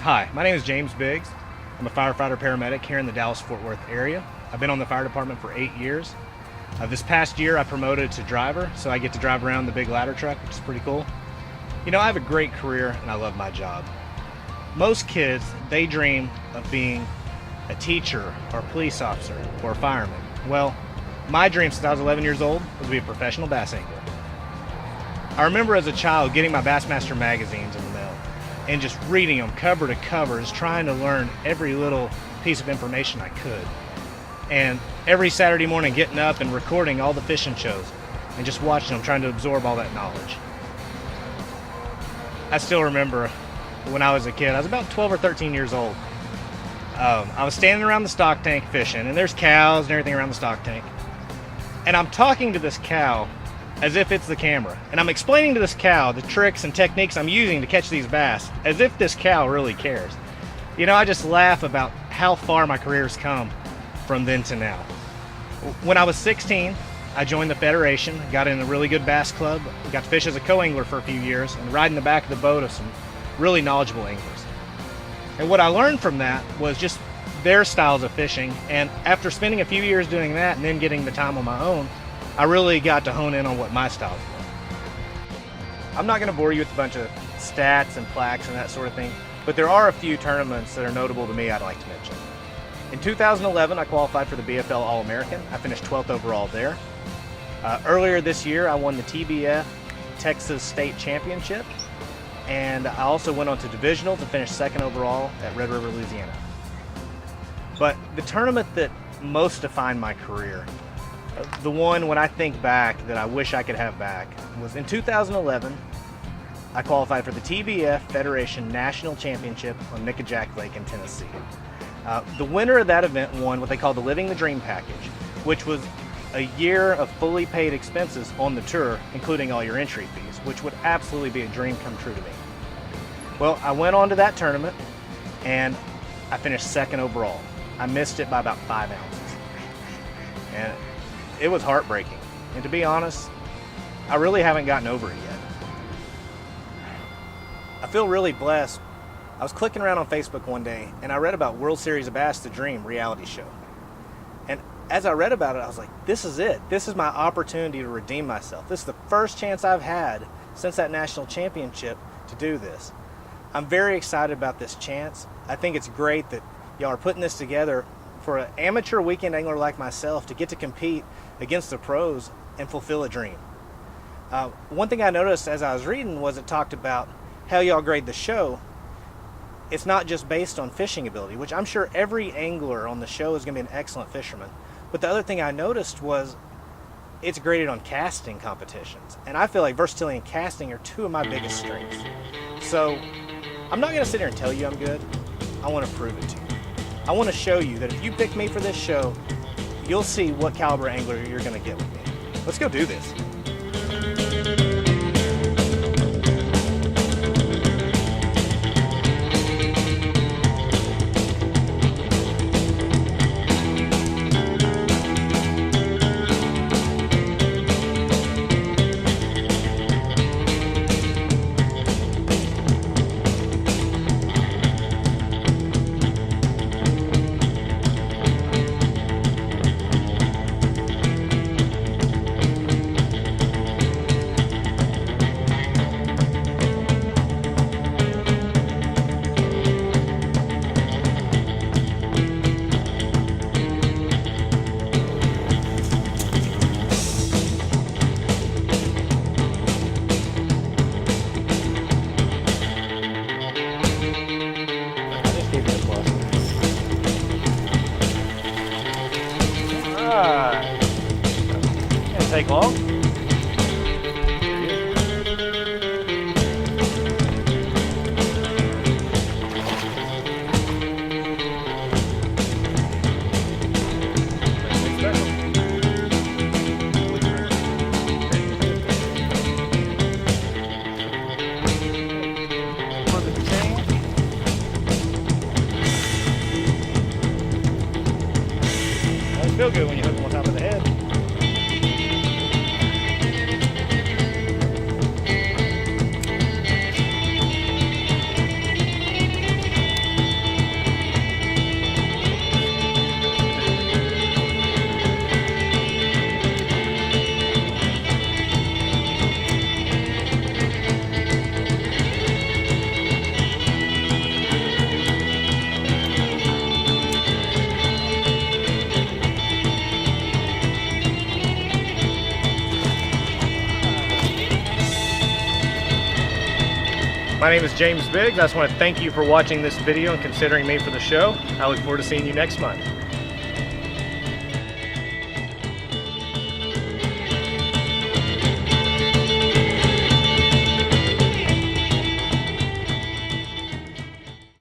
Hi, my name is James Biggs. I'm a firefighter paramedic here in the Dallas-Fort Worth area. I've been on the fire department for 8 years. This past year I promoted to driver, so I get to drive around the big ladder truck, which is pretty cool. You know, I have a great career and I love my job. Most kids, they dream of being a teacher or a police officer or a fireman. Well, my dream since I was 11 years old was to be a professional bass angler. I remember as a child getting my Bassmaster magazines in the mail and just reading them cover to cover, just trying to learn every little piece of information I could. And every Saturday morning getting up and recording all the fishing shows and just watching them, trying to absorb all that knowledge. I still remember when I was a kid, I was about 12 or 13 years old. I was standing around the stock tank fishing, and there's cows and everything around the stock tank. And I'm talking to this cow as if it's the camera. And I'm explaining to this cow the tricks and techniques I'm using to catch these bass, as if this cow really cares. You know, I just laugh about how far my career's come from then to now. When I was 16, I joined the Federation, got in a really good bass club, got to fish as a co-angler for a few years, and ride in the back of the boat of some really knowledgeable anglers. And what I learned from that was just their styles of fishing, and after spending a few years doing that and then getting the time on my own, I really got to hone in on what my styles were. I'm not going to bore you with a bunch of stats and plaques and that sort of thing, but there are a few tournaments that are notable to me I'd like to mention. In 2011, I qualified for the BFL All-American. I finished 12th overall there. Earlier this year, I won the TBF Texas State Championship, and I also went on to divisionals and finished 2nd overall at Red River, Louisiana. But the tournament that most defined my career, the one when I think back that I wish I could have back, was in 2011. I qualified for the TBF Federation National Championship on Nickajack Lake in Tennessee. The winner of that event won what they call the Living the Dream package, which was a year of fully paid expenses on the tour, including all your entry fees, which would absolutely be a dream come true to me. Well, I went on to that tournament and I finished 2nd overall. I missed it by about 5 ounces. And it was heartbreaking. And to be honest, I really haven't gotten over it yet. I feel really blessed. I was clicking around on Facebook one day and I read about World Series of Bass, the Dream reality show. And as I read about it, I was like, this is it. This is my opportunity to redeem myself. This is the first chance I've had since that national championship to do this. I'm very excited about this chance. I think it's great that y'all are putting this together for an amateur weekend angler like myself to get to compete against the pros and fulfill a dream. One thing I noticed as I was reading was it talked about how y'all grade the show. It's not just based on fishing ability, which I'm sure every angler on the show is going to be an excellent fisherman. But the other thing I noticed was it's graded on casting competitions. And I feel like versatility and casting are two of my biggest strengths. So I'm not going to sit here and tell you I'm good. I want to prove it to you. I want to show you that if you pick me for this show, you'll see what caliber angler you're going to get with me. Let's go do this. Take long. Doesn't feel good when you hook them on top of the head. My name is James Biggs. I just want to thank you for watching this video and considering me for the show. I look forward to seeing you next month.